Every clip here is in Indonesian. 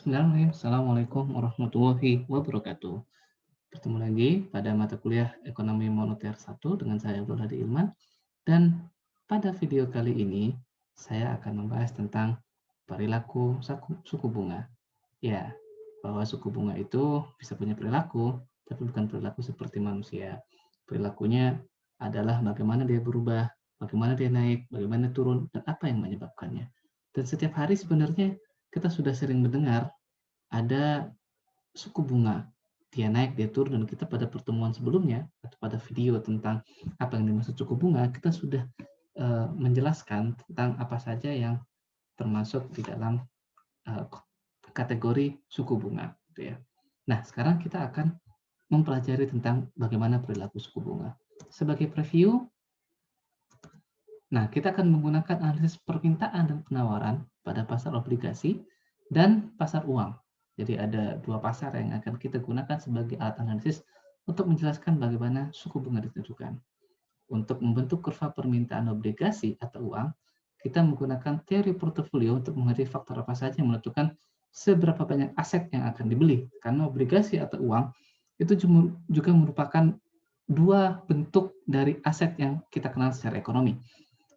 Bismillahirrahmanirrahim. Assalamualaikum warahmatullahi wabarakatuh. Bertemu lagi pada mata kuliah Ekonomi Moneter 1 dengan saya Abdul Hadi Ilman. Dan pada video kali ini, saya akan membahas tentang perilaku suku bunga. Ya, bahwa suku bunga itu bisa punya perilaku, tapi bukan perilaku seperti manusia. Perilakunya adalah bagaimana dia berubah, bagaimana dia naik, bagaimana turun, dan apa yang menyebabkannya. Dan setiap hari sebenarnya kita sudah sering mendengar ada suku bunga. Dia naik, dia turun, dan kita pada pertemuan sebelumnya atau pada video tentang apa yang dimaksud suku bunga, kita sudah menjelaskan tentang apa saja yang termasuk di dalam uh, kategori suku bunga, gitu ya. Nah, sekarang kita akan mempelajari tentang bagaimana perilaku suku bunga. Sebagai preview, nah kita akan menggunakan analisis permintaan dan penawaran pada pasar obligasi dan pasar uang. Jadi ada dua pasar yang akan kita gunakan sebagai alat analisis untuk menjelaskan bagaimana suku bunga ditentukan. Untuk membentuk kurva permintaan obligasi atau uang, kita menggunakan teori portofolio untuk mengerti faktor apa saja yang menentukan seberapa banyak aset yang akan dibeli. Karena obligasi atau uang itu juga merupakan dua bentuk dari aset yang kita kenal secara ekonomi.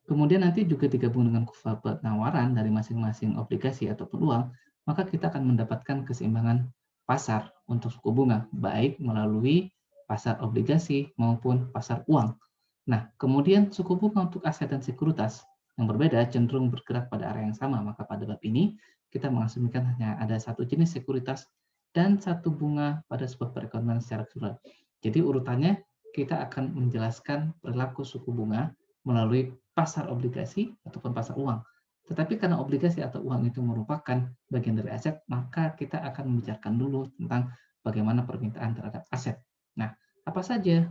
Kemudian nanti juga digabung dengan kurva penawaran dari masing-masing obligasi atau peluang, maka kita akan mendapatkan keseimbangan pasar untuk suku bunga, baik melalui pasar obligasi maupun pasar uang. Nah, kemudian suku bunga untuk aset dan sekuritas yang berbeda cenderung bergerak pada area yang sama, maka pada bab ini kita mengasumsikan hanya ada satu jenis sekuritas dan satu bunga pada sebuah perekonomian secara keseluruhan. Jadi urutannya kita akan menjelaskan perilaku suku bunga melalui pasar obligasi ataupun pasar uang. Tetapi karena obligasi atau uang itu merupakan bagian dari aset, maka kita akan membicarakan dulu tentang bagaimana permintaan terhadap aset. Nah, apa saja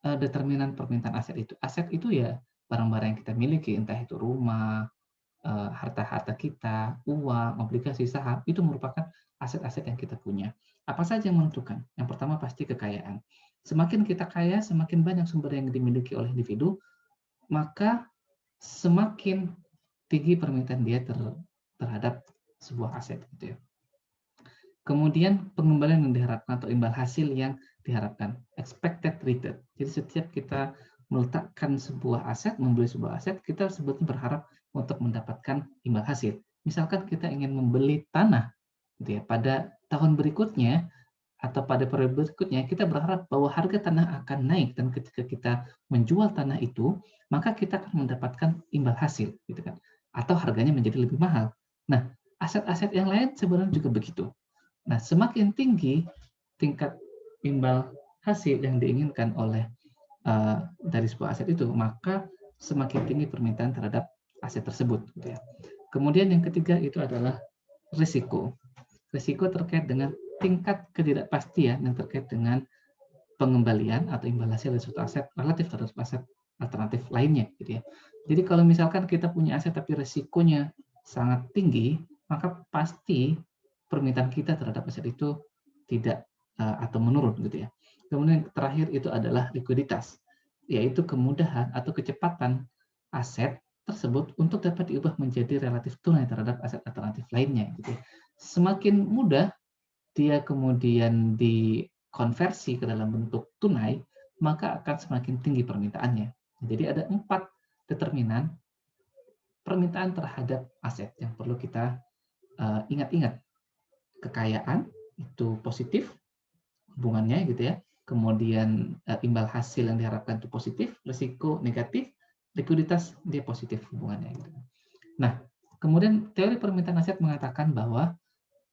determinan permintaan aset itu? Aset itu ya barang-barang yang kita miliki, entah itu rumah, harta-harta kita, uang, obligasi, saham, itu merupakan aset-aset yang kita punya. Apa saja yang menentukan? Yang pertama pasti kekayaan. Semakin kita kaya, semakin banyak sumber yang dimiliki oleh individu, maka semakin tinggi permintaan dia terhadap sebuah aset gitu ya. Kemudian pengembalian yang diharapkan atau imbal hasil yang diharapkan, expected return. Jadi setiap kita meletakkan sebuah aset, membeli sebuah aset, kita sebetulnya berharap untuk mendapatkan imbal hasil. Misalkan kita ingin membeli tanah gitu ya, pada tahun berikutnya atau pada periode berikutnya kita berharap bahwa harga tanah akan naik, dan ketika kita menjual tanah itu maka kita akan mendapatkan imbal hasil gitu kan, atau harganya menjadi lebih mahal. Nah, aset-aset yang lain sebenarnya juga begitu. Nah, semakin tinggi tingkat imbal hasil yang diinginkan oleh dari sebuah aset itu, maka semakin tinggi permintaan terhadap aset tersebut gitu ya. Kemudian yang ketiga itu adalah risiko. Risiko terkait dengan tingkat ketidakpastian yang terkait dengan pengembalian atau imbal hasil dari suatu aset relatif terhadap aset alternatif lainnya gitu ya. Jadi kalau misalkan kita punya aset tapi risikonya sangat tinggi, maka pasti permintaan kita terhadap aset itu tidak atau menurun gitu ya. Kemudian terakhir itu adalah likuiditas, yaitu kemudahan atau kecepatan aset tersebut untuk dapat diubah menjadi relatif tunai terhadap aset alternatif lainnya gitu ya. Semakin mudah dia kemudian dikonversi ke dalam bentuk tunai, maka akan semakin tinggi permintaannya. Jadi ada 4 determinan permintaan terhadap aset yang perlu kita ingat-ingat. Kekayaan itu positif hubungannya gitu ya. Kemudian imbal hasil yang diharapkan itu positif, risiko negatif, likuiditas dia positif hubungannya gitu. Nah, kemudian teori permintaan aset mengatakan bahwa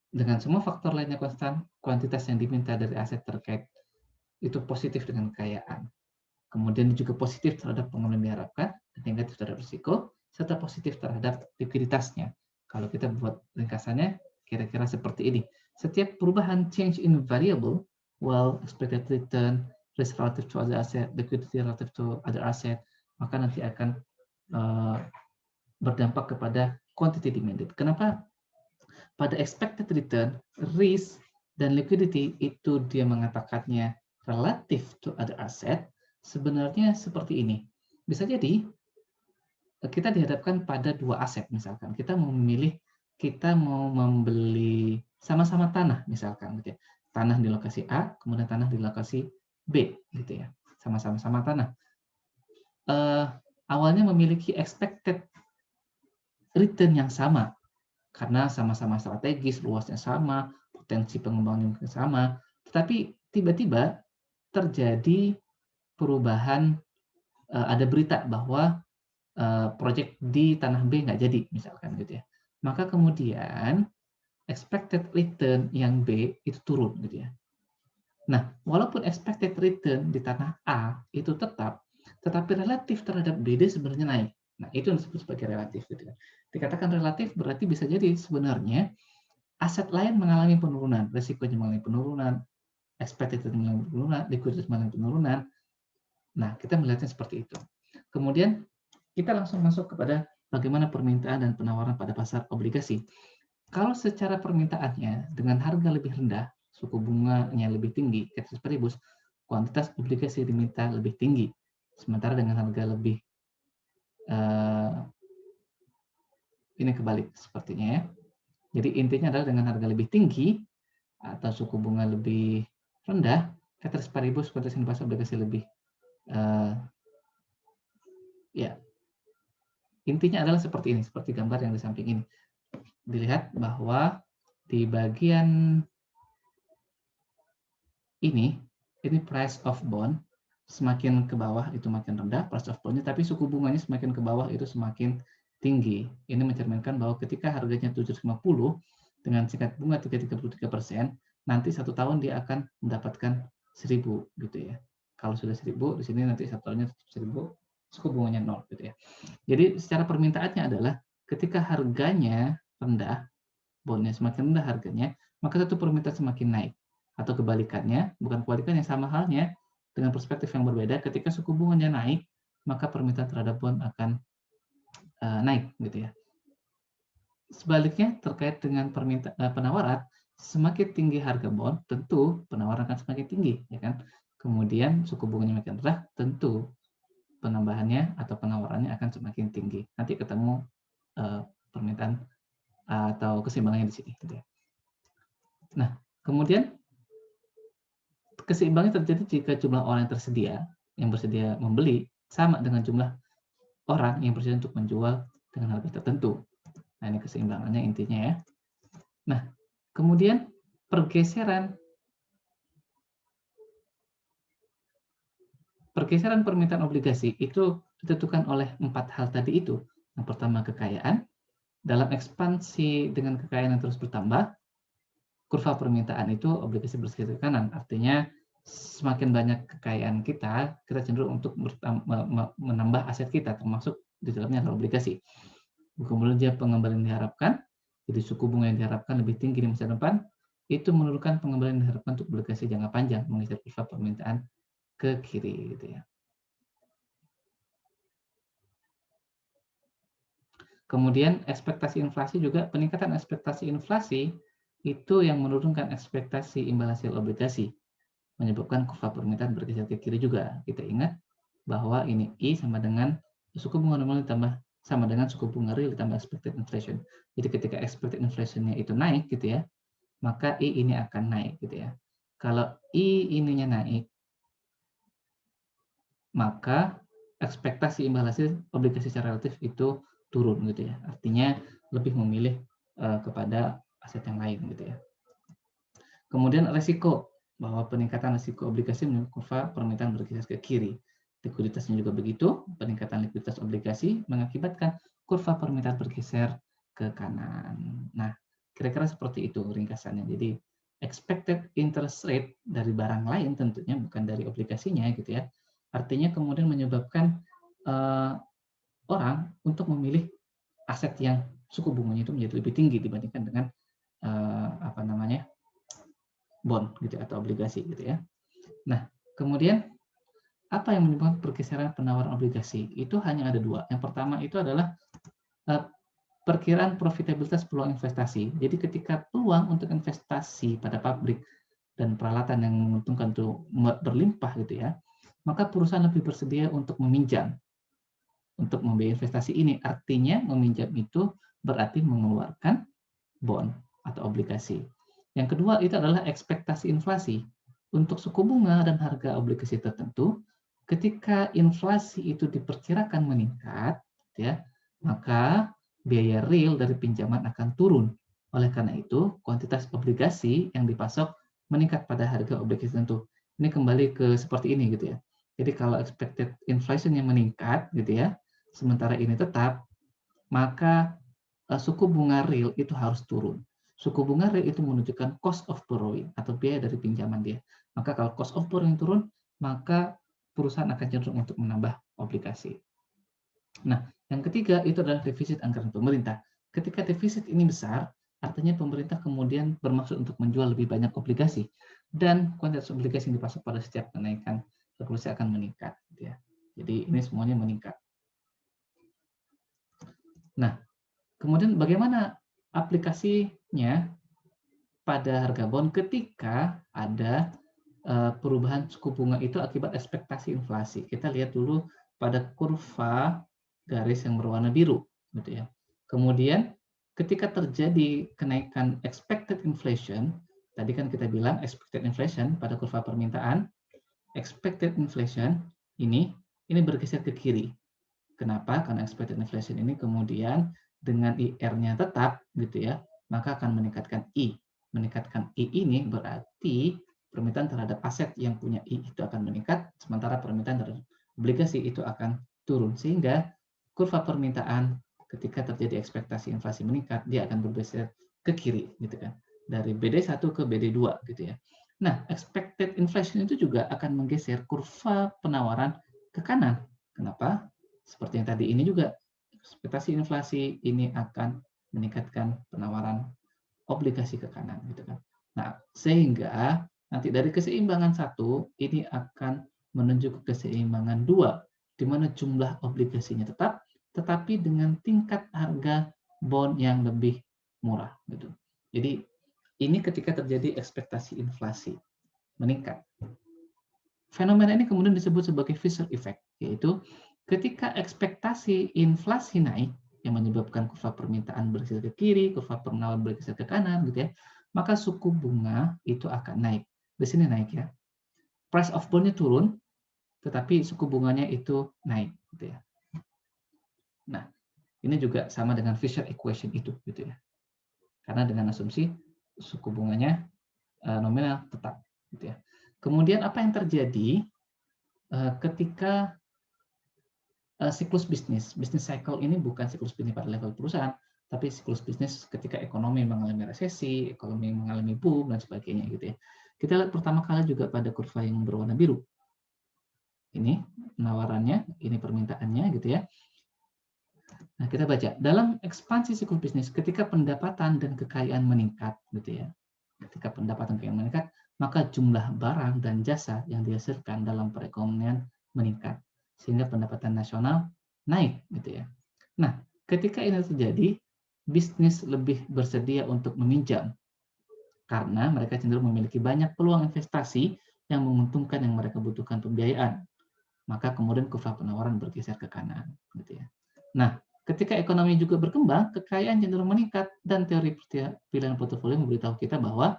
dengan semua faktor lainnya konstan, kuantitas yang diminta dari aset terkait itu positif dengan kekayaan. Kemudian juga positif terhadap pengembalian yang diharapkan, dan negatif terhadap risiko, serta positif terhadap likuiditasnya. Kalau kita buat ringkasannya, kira-kira seperti ini. Setiap perubahan change in variable, well, expected return, risk relative to other asset, liquidity relative to other asset, maka nanti akan berdampak kepada quantity demanded. Kenapa pada expected return, risk, dan liquidity itu dia mengatakannya relative to other asset, sebenarnya seperti ini. Bisa jadi kita dihadapkan pada dua aset misalkan. Kita mau membeli sama-sama tanah misalkan gitu ya. Tanah di lokasi A, kemudian tanah di lokasi B gitu ya. Sama-sama tanah. Awalnya memiliki expected return yang sama karena sama-sama strategis, luasnya sama, potensi pengembangan yang sama, tetapi tiba-tiba terjadi perubahan, ada berita bahwa proyek di tanah B nggak jadi misalkan gitu ya. Maka kemudian expected return yang B itu turun gitu ya. Nah, walaupun expected return di tanah A itu tetap, tetapi relatif terhadap BD sebenarnya naik. Nah, itu yang disebut sebagai relatif gitu ya. Dikatakan relatif berarti bisa jadi sebenarnya aset lain mengalami penurunan, risikonya mengalami penurunan, expected return mengalami penurunan, likuiditas mengalami penurunan. Nah, kita melihatnya seperti itu. Kemudian kita langsung masuk kepada bagaimana permintaan dan penawaran pada pasar obligasi. Kalau secara permintaannya dengan harga lebih rendah, suku bunganya lebih tinggi, ceteris paribus, kuantitas obligasi diminta lebih tinggi. Sementara dengan harga lebih ini kebalik sepertinya ya. Jadi intinya adalah dengan harga lebih tinggi atau suku bunga lebih rendah, ceteris paribus kuantitas pasar obligasi lebih ya. Intinya adalah seperti ini, seperti gambar yang di samping ini. Dilihat bahwa di bagian ini price of bond, semakin ke bawah itu makin rendah price of bond-nya, tapi suku bunganya semakin ke bawah itu semakin tinggi. Ini mencerminkan bahwa ketika harganya 750 dengan tingkat bunga 3,33%, nanti 1 tahun dia akan mendapatkan 1.000 gitu ya. Kalau sudah 1.000, di sini nanti 1 tahunnya 1.000, suku bunganya 0 gitu ya. Jadi secara permintaannya adalah ketika harganya rendah, bondnya semakin rendah harganya, maka satu permintaan semakin naik. Atau kebalikannya, bukan kebalikannya, sama halnya dengan perspektif yang berbeda, ketika suku bunganya naik, maka permintaan terhadap bond akan naik gitu ya. Sebaliknya terkait dengan penawaran, semakin tinggi harga bond, tentu penawaran akan semakin tinggi, ya kan? Kemudian suku bunganya makin rendah, tentu penambahannya atau penawarannya akan semakin tinggi. Nanti ketemu permintaan atau keseimbangannya di sini. Gitu ya. Nah, kemudian keseimbangan terjadi jika jumlah orang yang bersedia membeli sama dengan jumlah orang yang bersedia untuk menjual dengan harga tertentu. Nah, ini keseimbangannya intinya ya. Nah, kemudian pergeseran permintaan obligasi itu ditentukan oleh 4 hal tadi itu. Yang pertama kekayaan, dalam ekspansi dengan kekayaan yang terus bertambah, kurva permintaan itu obligasi bergeser ke kanan. Artinya semakin banyak kekayaan kita cenderung untuk menambah aset kita, termasuk di dalamnya adalah obligasi. Kemudian dia pengembalian diharapkan, jadi suku bunga yang diharapkan lebih tinggi di masa depan, itu menurunkan pengembalian yang diharapkan untuk obligasi jangka panjang, menggeser kurva permintaan ke kiri gitu ya. Kemudian ekspektasi inflasi juga, peningkatan ekspektasi inflasi itu yang menurunkan ekspektasi imbal hasil obligasi, menyebabkan kurva permintaan bergeser ke kiri juga. Kita ingat bahwa ini I sama dengan suku bunga nominal ditambah sama dengan suku bunga real ditambah expected inflation. Jadi ketika expected inflation-nya itu naik gitu ya, maka I ini akan naik gitu ya. Kalau I ininya naik, maka ekspektasi imbal hasil obligasi secara relatif itu turun gitu ya. Artinya lebih memilih kepada aset yang lain gitu ya. Kemudian resiko, bahwa peningkatan risiko obligasi menyebabkan kurva permintaan bergeser ke kiri. Likuiditasnya juga begitu, peningkatan likuiditas obligasi mengakibatkan kurva permintaan bergeser ke kanan. Nah, kira-kira seperti itu ringkasannya. Jadi, expected interest rate dari barang lain tentunya, bukan dari obligasinya gitu ya. Artinya kemudian menyebabkan orang untuk memilih aset yang suku bunganya itu menjadi lebih tinggi dibandingkan dengan bond gitu atau obligasi gitu ya. Nah, kemudian apa yang menyebabkan pergeseran penawaran obligasi? Itu hanya ada 2. Yang pertama itu adalah perkiraan profitabilitas peluang investasi. Jadi ketika peluang untuk investasi pada pabrik dan peralatan yang menguntungkan itu berlimpah gitu ya, maka perusahaan lebih bersedia untuk meminjam untuk membiayai investasi ini. Artinya meminjam itu berarti mengeluarkan bond atau obligasi. Yang kedua itu adalah ekspektasi inflasi. Untuk suku bunga dan harga obligasi tertentu, ketika inflasi itu diperkirakan meningkat, ya, maka biaya real dari pinjaman akan turun. Oleh karena itu, kuantitas obligasi yang dipasok meningkat pada harga obligasi tertentu. Ini kembali ke seperti ini gitu ya. Jadi kalau expected inflation yang meningkat gitu ya, sementara ini tetap, maka suku bunga real itu harus turun. Suku bunga real itu menunjukkan cost of borrowing atau biaya dari pinjaman dia. Maka kalau cost of borrowing turun, maka perusahaan akan cenderung untuk menambah obligasi. Nah, yang ketiga itu adalah defisit anggaran pemerintah. Ketika defisit ini besar, artinya pemerintah kemudian bermaksud untuk menjual lebih banyak obligasi dan kuantitas obligasi yang dipasok pada setiap kenaikan regulasi akan meningkat. Ya. Jadi ini semuanya meningkat. Nah, kemudian bagaimana aplikasinya pada harga bond ketika ada perubahan suku bunga itu akibat ekspektasi inflasi. Kita lihat dulu pada kurva garis yang berwarna biru, gitu ya. Kemudian ketika terjadi kenaikan expected inflation, tadi kan kita bilang expected inflation pada kurva permintaan, expected inflation ini bergeser ke kiri. Kenapa? Karena expected inflation ini kemudian dengan IR-nya tetap, gitu ya, maka akan meningkatkan I. Meningkatkan I ini berarti permintaan terhadap aset yang punya I itu akan meningkat, sementara permintaan terhadap obligasi itu akan turun. Sehingga kurva permintaan ketika terjadi ekspektasi inflasi meningkat, dia akan bergeser ke kiri, gitu kan. Dari BD1 ke BD2, gitu ya. Nah, expected inflation itu juga akan menggeser kurva penawaran ke kanan. Kenapa? Seperti yang tadi ini juga, ekspektasi inflasi ini akan meningkatkan penawaran obligasi ke kanan, gitu kan. Nah, sehingga nanti dari keseimbangan satu ini akan menuju ke keseimbangan dua, di mana jumlah obligasinya tetap, tetapi dengan tingkat harga bond yang lebih murah, gitu. Jadi ini ketika terjadi ekspektasi inflasi meningkat. Fenomena ini kemudian disebut sebagai Fisher effect, yaitu ketika ekspektasi inflasi naik, yang menyebabkan kurva permintaan bergeser ke kiri, kurva penawaran bergeser ke kanan, gitu ya, maka suku bunga itu akan naik. Di sini naik ya. Price of bond-nya turun, tetapi suku bunganya itu naik, gitu ya. Nah, ini juga sama dengan Fisher equation itu, gitu ya. Karena dengan asumsi suku bunganya nominal tetap, gitu ya. Kemudian apa yang terjadi ketika siklus bisnis cycle ini bukan siklus bisnis pada level perusahaan, tapi siklus bisnis ketika ekonomi mengalami resesi, ekonomi mengalami boom, dan sebagainya gitu ya. Kita lihat pertama kali juga pada kurva yang berwarna biru. Ini penawarannya, ini permintaannya gitu ya. Nah, kita baca, dalam ekspansi siklus bisnis, ketika pendapatan dan kekayaan meningkat gitu ya. Ketika pendapatan dan kekayaan meningkat, maka jumlah barang dan jasa yang dihasilkan dalam perekonomian meningkat. Sehingga pendapatan nasional naik gitu ya. Nah, ketika ini terjadi, bisnis lebih bersedia untuk meminjam karena mereka cenderung memiliki banyak peluang investasi yang menguntungkan yang mereka butuhkan pembiayaan. Maka kemudian kurva penawaran bergeser ke kanan gitu ya. Nah, ketika ekonomi juga berkembang, kekayaan cenderung meningkat dan teori pilihan portofolio memberitahu kita bahwa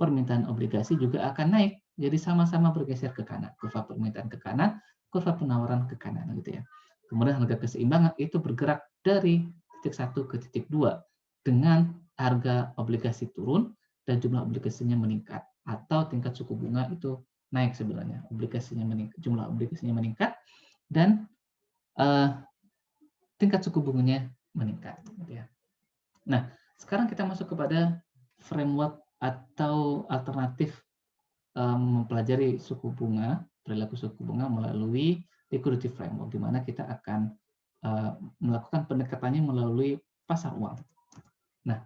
permintaan obligasi juga akan naik. Jadi sama-sama bergeser ke kanan. Kurva permintaan ke kanan, kurva penawaran ke kanan gitu ya. Kemudian harga keseimbangan itu bergerak dari titik 1 ke titik 2 dengan harga obligasi turun dan jumlah obligasinya meningkat atau tingkat suku bunga itu naik sebenarnya. Obligasinya meningkat, jumlah obligasinya meningkat dan tingkat suku bunganya meningkat gitu ya. Nah, sekarang kita masuk kepada framework atau alternatif mempelajari suku bunga, perilaku suku bunga melalui liquidity framework, di mana kita akan melakukan pendekatannya melalui pasar uang. Nah,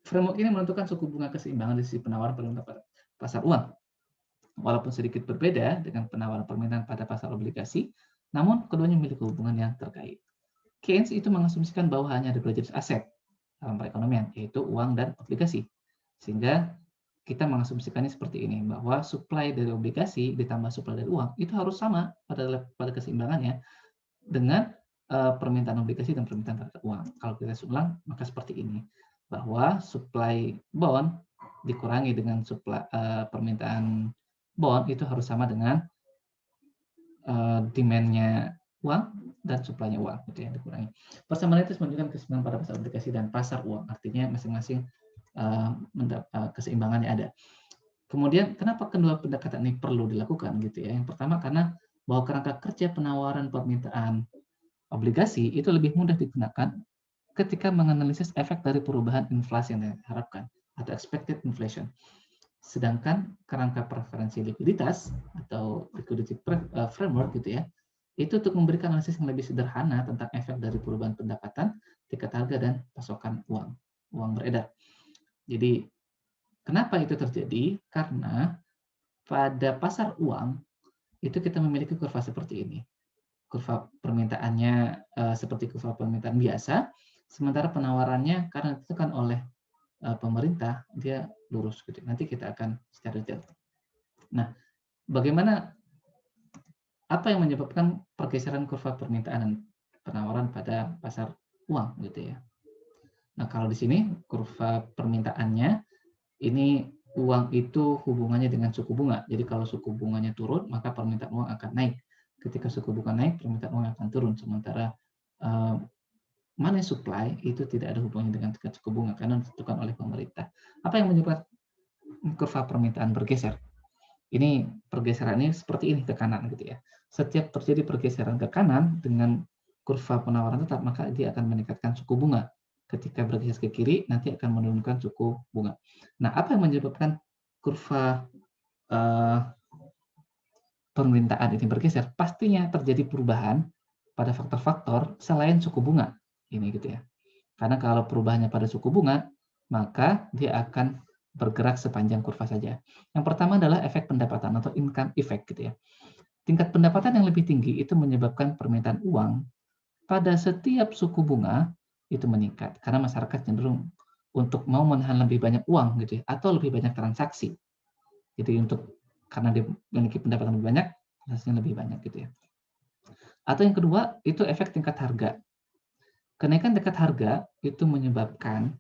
framework ini menentukan suku bunga keseimbangan di sisi penawaran permintaan pada pasar uang. Walaupun sedikit berbeda dengan penawaran permintaan pada pasar obligasi, namun keduanya memiliki hubungan yang terkait. Keynes itu mengasumsikan bahwa hanya ada dua jenis aset dalam perekonomian, yaitu uang dan obligasi. Sehingga kita mengasumsikannya seperti ini, bahwa supply dari obligasi ditambah supply dari uang itu harus sama pada keseimbangannya dengan permintaan obligasi dan permintaan terhadap uang. Kalau kita ulang, maka seperti ini, bahwa supply bond dikurangi dengan permintaan bond itu harus sama dengan demand-nya uang dan supply-nya uang, gitu ya, dikurangi. Persamaan itu menunjukkan keseimbangan pada pasar obligasi dan pasar uang, artinya masing-masing keseimbangannya ada. Kemudian kenapa kedua pendekatan ini perlu dilakukan, gitu ya? Yang pertama karena bahwa kerangka kerja penawaran permintaan obligasi itu lebih mudah digunakan ketika menganalisis efek dari perubahan inflasi yang diharapkan atau expected inflation. Sedangkan kerangka preferensi likuiditas atau liquidity framework gitu ya, itu untuk memberikan analisis yang lebih sederhana tentang efek dari perubahan pendapatan, tingkat harga, dan pasokan uang beredar. Jadi, kenapa itu terjadi? Karena pada pasar uang, itu kita memiliki kurva seperti ini. Kurva permintaannya seperti kurva permintaan biasa, sementara penawarannya karena ditentukan oleh pemerintah, dia lurus gitu. Nanti kita akan secara detail. Nah, bagaimana apa yang menyebabkan pergeseran kurva permintaan dan penawaran pada pasar uang gitu ya. Nah, kalau di sini kurva permintaannya ini uang itu hubungannya dengan suku bunga. Jadi kalau suku bunganya turun, maka permintaan uang akan naik. Ketika suku bunga naik, permintaan uang akan turun. Sementara money supply itu tidak ada hubungannya dengan tingkat suku bunga karena ditentukan oleh pemerintah. Apa yang menyebabkan kurva permintaan bergeser? Ini pergeseran ini seperti ini ke kanan gitu ya. Setiap terjadi pergeseran ke kanan dengan kurva penawaran tetap, maka dia akan meningkatkan suku bunga. Ketika bergeser ke kiri, nanti akan menurunkan suku bunga. Nah, apa yang menyebabkan kurva permintaan ini bergeser? Pastinya terjadi perubahan pada faktor-faktor selain suku bunga. Ini gitu ya. Karena kalau perubahannya pada suku bunga, maka dia akan bergerak sepanjang kurva saja. Yang pertama adalah efek pendapatan atau income effect gitu ya. Tingkat pendapatan yang lebih tinggi itu menyebabkan permintaan uang pada setiap suku bunga itu meningkat karena masyarakat cenderung untuk mau menahan lebih banyak uang gitu ya, atau lebih banyak transaksi. Jadi karena dia memiliki pendapatan lebih banyak, transaksinya lebih banyak gitu ya. Atau yang kedua itu efek tingkat harga. Kenaikan tingkat harga itu menyebabkan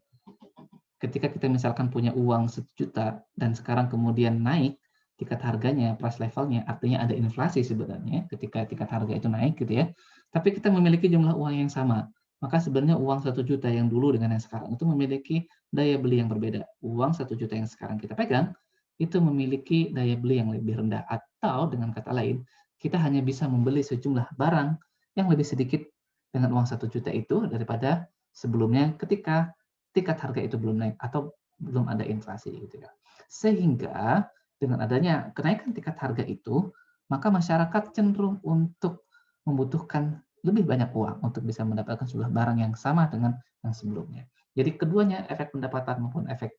ketika kita misalkan punya uang 1 juta dan sekarang kemudian naik tingkat harganya, price levelnya, artinya ada inflasi sebenarnya ketika tingkat harga itu naik gitu ya. Tapi kita memiliki jumlah uang yang sama. Maka sebenarnya uang 1 juta yang dulu dengan yang sekarang itu memiliki daya beli yang berbeda. Uang 1 juta yang sekarang kita pegang itu memiliki daya beli yang lebih rendah. Atau dengan kata lain, kita hanya bisa membeli sejumlah barang yang lebih sedikit dengan uang 1 juta itu daripada sebelumnya ketika tingkat harga itu belum naik atau belum ada inflasi gitu ya. Sehingga dengan adanya kenaikan tingkat harga itu, maka masyarakat cenderung untuk membutuhkan lebih banyak uang untuk bisa mendapatkan sebuah barang yang sama dengan yang sebelumnya. Jadi keduanya efek pendapatan maupun efek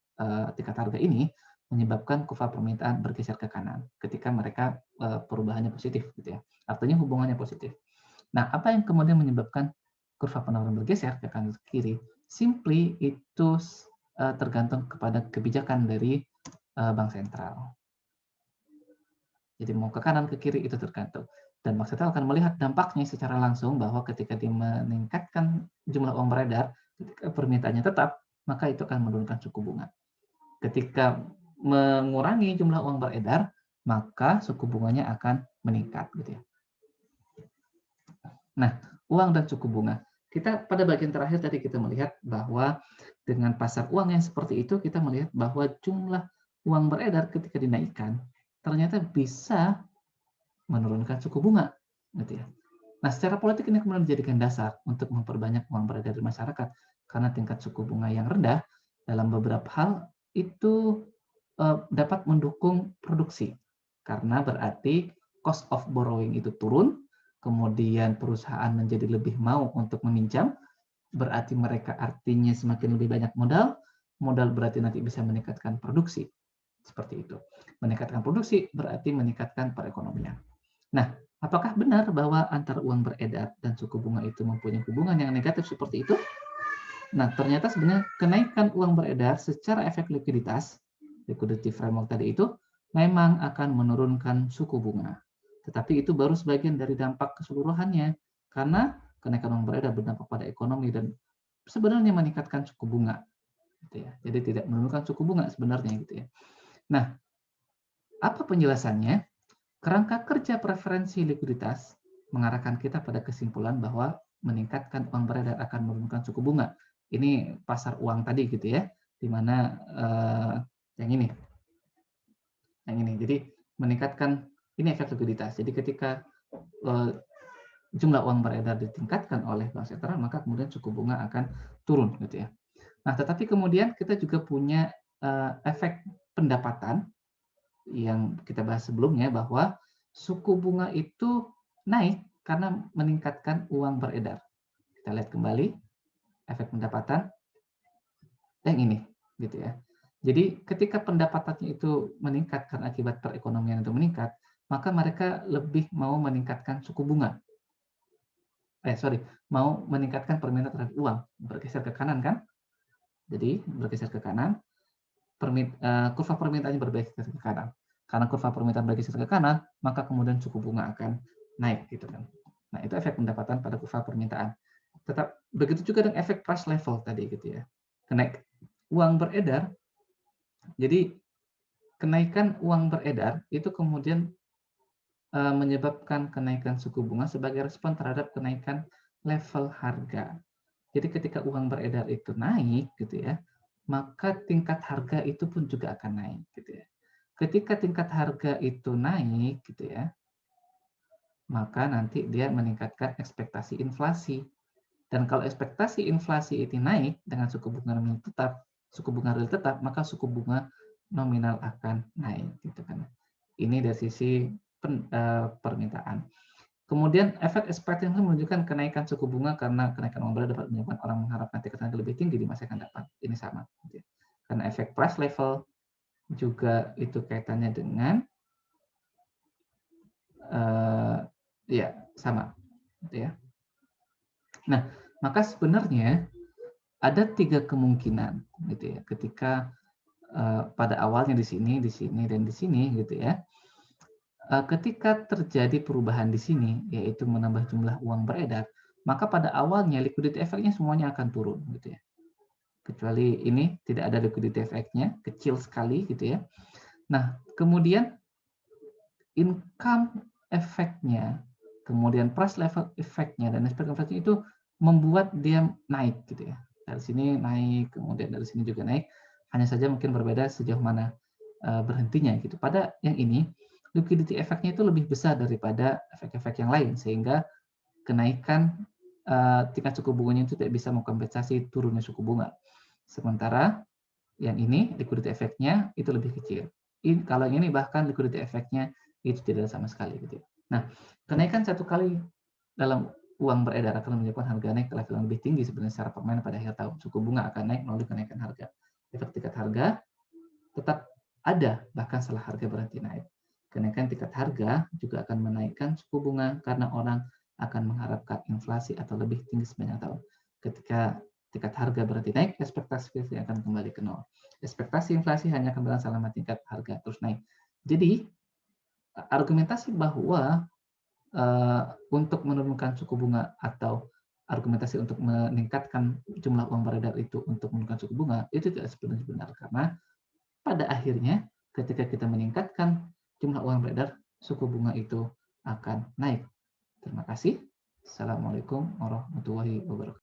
tingkat harga ini menyebabkan kurva permintaan bergeser ke kanan ketika mereka perubahannya positif gitu ya. Artinya hubungannya positif. Nah, apa yang kemudian menyebabkan kurva penawaran bergeser ke kanan ke kiri? Simply itu tergantung kepada kebijakan dari bank sentral. Jadi mau ke kanan ke kiri itu tergantung. Dan bank sentral akan melihat dampaknya secara langsung bahwa ketika dia meningkatkan jumlah uang beredar, ketika permintaannya tetap, maka itu akan menurunkan suku bunga. Ketika mengurangi jumlah uang beredar, maka suku bunganya akan meningkat gitu ya. Nah, uang dan suku bunga. Kita pada bagian terakhir tadi kita melihat bahwa dengan pasar uang yang seperti itu kita melihat bahwa jumlah uang beredar ketika dinaikkan ternyata bisa menurunkan suku bunga, gitu ya. Nah, secara politik ini kemudian dijadikan dasar untuk memperbanyak uang beredar di masyarakat karena tingkat suku bunga yang rendah dalam beberapa hal itu dapat mendukung produksi karena berarti cost of borrowing itu turun, kemudian perusahaan menjadi lebih mau untuk meminjam, berarti mereka artinya semakin lebih banyak modal, modal berarti nanti bisa meningkatkan produksi. Seperti itu. Meningkatkan produksi berarti meningkatkan perekonomian. Nah, apakah benar bahwa antara uang beredar dan suku bunga itu mempunyai hubungan yang negatif seperti itu? Nah, ternyata sebenarnya kenaikan uang beredar secara efek likuiditas, liquidity framework tadi itu, memang akan menurunkan suku bunga. Tetapi itu baru sebagian dari dampak keseluruhannya, karena kenaikan uang beredar berdampak pada ekonomi dan sebenarnya meningkatkan suku bunga. gitu ya. Jadi tidak menurunkan suku bunga sebenarnya gitu ya. Nah, apa penjelasannya? Kerangka kerja preferensi likuiditas mengarahkan kita pada kesimpulan bahwa meningkatkan uang beredar akan menurunkan suku bunga. Ini pasar uang tadi gitu ya, di mana yang ini, Jadi meningkatkan ini efek likuiditas. Jadi ketika jumlah uang beredar ditingkatkan oleh bank sentral, maka kemudian suku bunga akan turun gitu ya. Nah, tetapi kemudian kita juga punya efek pendapatan yang kita bahas sebelumnya bahwa suku bunga itu naik karena meningkatkan uang beredar. Kita lihat kembali efek pendapatan yang ini gitu ya. Jadi ketika pendapatannya itu meningkat karena akibat perekonomian itu meningkat, maka mereka lebih mau meningkatkan suku bunga. Mau meningkatkan permintaan terhadap uang, bergeser ke kanan kan? Jadi bergeser ke kanan, kurva permintaannya bergeser ke kanan. Karena kurva permintaan bergeser ke kanan, maka kemudian suku bunga akan naik gitu kan. Nah, itu efek pendapatan pada kurva permintaan. Tetap begitu juga dengan efek price level tadi gitu ya. Kenaik uang beredar, jadi kenaikan uang beredar itu kemudian menyebabkan kenaikan suku bunga sebagai respon terhadap kenaikan level harga. Jadi ketika uang beredar itu naik gitu ya, maka tingkat harga itu pun juga akan naik gitu ya. Ketika tingkat harga itu naik gitu ya, maka nanti dia meningkatkan ekspektasi inflasi. Dan kalau ekspektasi inflasi itu naik dengan suku bunga nominal tetap, suku bunga real tetap, maka suku bunga nominal akan naik gitu kan. Ini dari sisi permintaan. Kemudian efek ekspektasi menunjukkan kenaikan suku bunga karena kenaikan uang beredar dapat menyebabkan orang mengharapkan tingkat harga lebih tinggi di masa yang akan datang. Ini sama. Gitu ya. Karena efek price level juga itu kaitannya dengan ya sama. Gitu ya. Nah, maka sebenarnya ada 3 kemungkinan gitu ya. Ketika pada awalnya di sini, dan di sini gitu ya. Ketika terjadi perubahan di sini, yaitu menambah jumlah uang beredar, maka pada awalnya liquidity effect-nya semuanya akan turun gitu ya. Kecuali ini tidak ada liquidity effect-nya, kecil sekali gitu ya. Nah, kemudian income effect-nya, kemudian price level effect-nya dan expected effect-nya itu membuat dia naik gitu ya. Dari sini naik, kemudian dari sini juga naik. Hanya saja mungkin berbeda sejauh mana berhentinya gitu. Pada yang ini liquidity effect-nya itu lebih besar daripada efek-efek yang lain sehingga kenaikan tingkat suku bunganya itu tidak bisa mengkompensasi turunnya suku bunga. Sementara yang ini liquidity effect-nya itu lebih kecil. Kalau yang ini bahkan liquidity effect-nya itu tidak ada sama sekali gitu. Nah, kenaikan satu kali dalam uang beredar akan menyebabkan harga naik ke level yang lebih tinggi sebenarnya secara permanen pada akhir tahun. Suku bunga akan naik melalui kenaikan harga. Efek tingkat harga tetap ada bahkan setelah harga berhenti naik. Kenaikan tingkat harga juga akan menaikkan suku bunga karena orang akan mengharapkan inflasi atau lebih tinggi sepanjang tahun. Ketika tingkat harga berhenti naik, ekspektasi inflasi akan kembali ke nol. Ekspektasi inflasi hanya akan berlangsung selama tingkat harga terus naik. Jadi, argumentasi bahwa untuk menurunkan suku bunga atau argumentasi untuk meningkatkan jumlah uang beredar itu untuk menurunkan suku bunga, itu tidak sepenuhnya benar. Karena pada akhirnya ketika kita meningkatkan jumlah uang beredar, suku bunga itu akan naik. Terima kasih. Assalamualaikum warahmatullahi wabarakatuh.